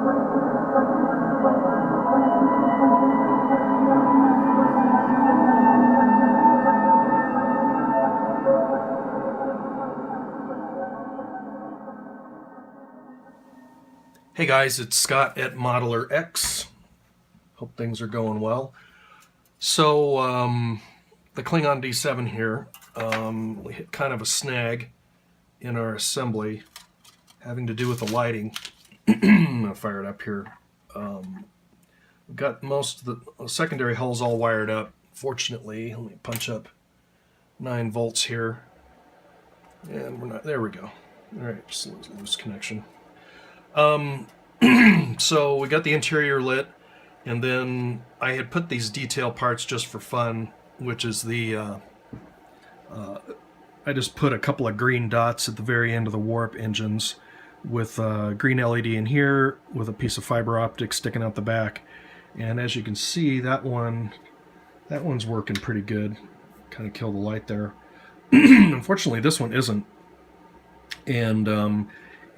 Hey guys, it's Scott at Modeler X. Hope things are going well. So, the Klingon D7 here, we hit kind of a snag in our assembly having to do with the lighting. I'm going to fire it up here. We've got most of the secondary hulls all wired up. Fortunately, let me punch up 9 volts here. And we're not, there we go. All right, just a loose connection. So we got the interior lit, and then I had put these detail parts just for fun, which is the I just put a couple of green dots at the very end of the warp engines with a green LED in here with a piece of fiber optic sticking out the back. And as you can see, that one's working pretty good. Kind of killed the light there. Unfortunately, this one isn't. And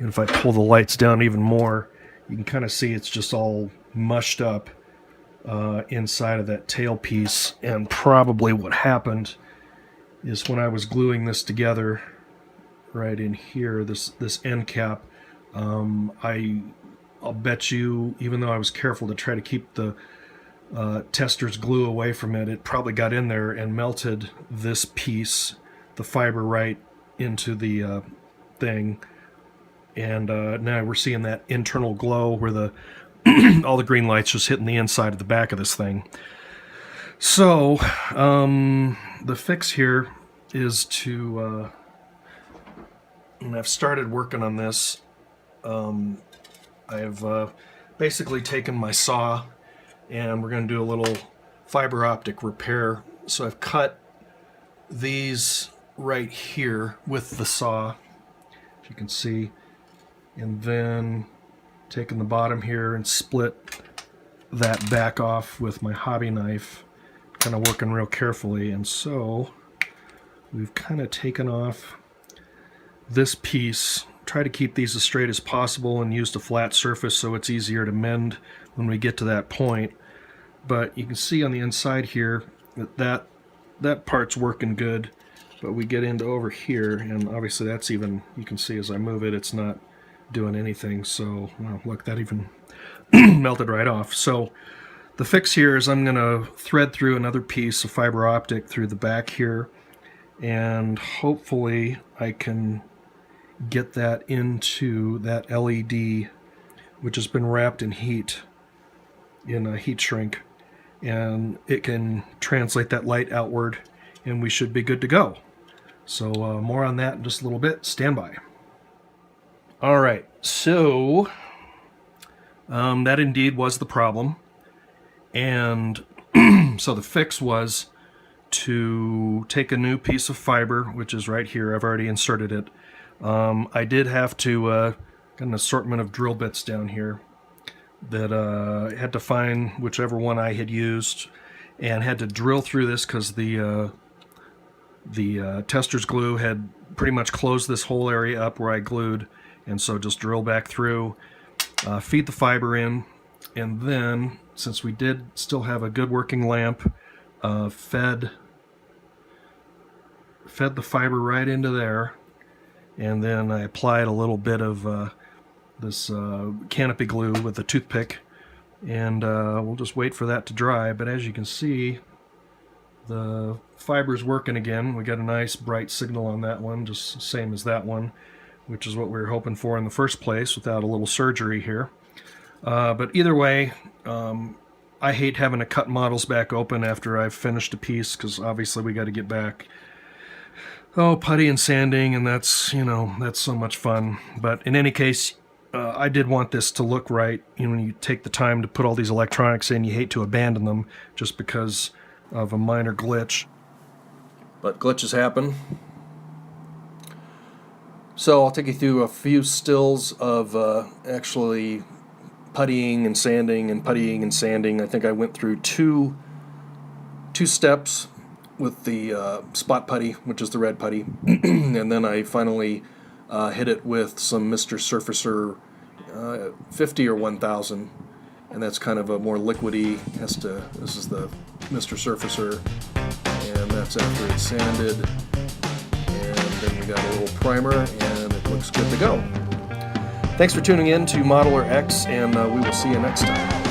if I pull the lights down even more, you can kind of see it's just all mushed up inside of that tailpiece. And probably what happened is when I was gluing this together right in here, this end cap, I'll bet you, even though I was careful to try to keep the tester's glue away from it, it probably got in there and melted this piece, the fiber, right into the thing. And now we're seeing that internal glow where the all the green lights just hitting the inside of the back of this thing. So the fix here is to, and I've started working on this. I've basically taken my saw and we're going to do a little fiber optic repair. So I've cut these right here with the saw, as you can see. And then taking the bottom here and split that back off with my hobby knife, kind of working real carefully. And so we've kind of taken off this piece, try to keep these as straight as possible and used a flat surface so it's easier to mend when we get to that point. But you can see on the inside here that part's working good, but we get into over here and obviously that's even, you can see as I move it, it's not doing anything. So well, look, that even melted right off. So the fix here is I'm going to thread through another piece of fiber optic through the back here, and hopefully I can get that into that LED, which has been wrapped in heat, in a heat shrink, and it can translate that light outward and we should be good to go. So more on that in just a little bit. Stand by. All right, so that indeed was the problem. And so the fix was to take a new piece of fiber, which is right here. I've already inserted it. I did have to get an assortment of drill bits down here that I had to find whichever one I had used, and had to drill through this because the tester's glue had pretty much closed this whole area up where I glued. And so just drill back through, feed the fiber in, and then, since we did still have a good working lamp, fed the fiber right into there, and then I applied a little bit of this canopy glue with a toothpick, and we'll just wait for that to dry. But as you can see, the fiber's working again. We got a nice bright signal on that one, just the same as that one, which is what we were hoping for in the first place without a little surgery here. But either way, I hate having to cut models back open after I've finished a piece, because obviously we got to get back, putty and sanding, and that's, that's so much fun. But in any case, I did want this to look right. When you take the time to put all these electronics in, you hate to abandon them just because of a minor glitch. But glitches happen. So I'll take you through a few stills of actually puttying and sanding and puttying and sanding. I think I went through two steps with the spot putty, which is the red putty, and then I finally hit it with some Mr. Surfacer 50 or 1000, and that's kind of a more liquidy. This is the Mr. Surfacer, and that's after it's sanded. And then we got a little primer, and it looks good to go. Thanks for tuning in to Modeler X, and we will see you next time.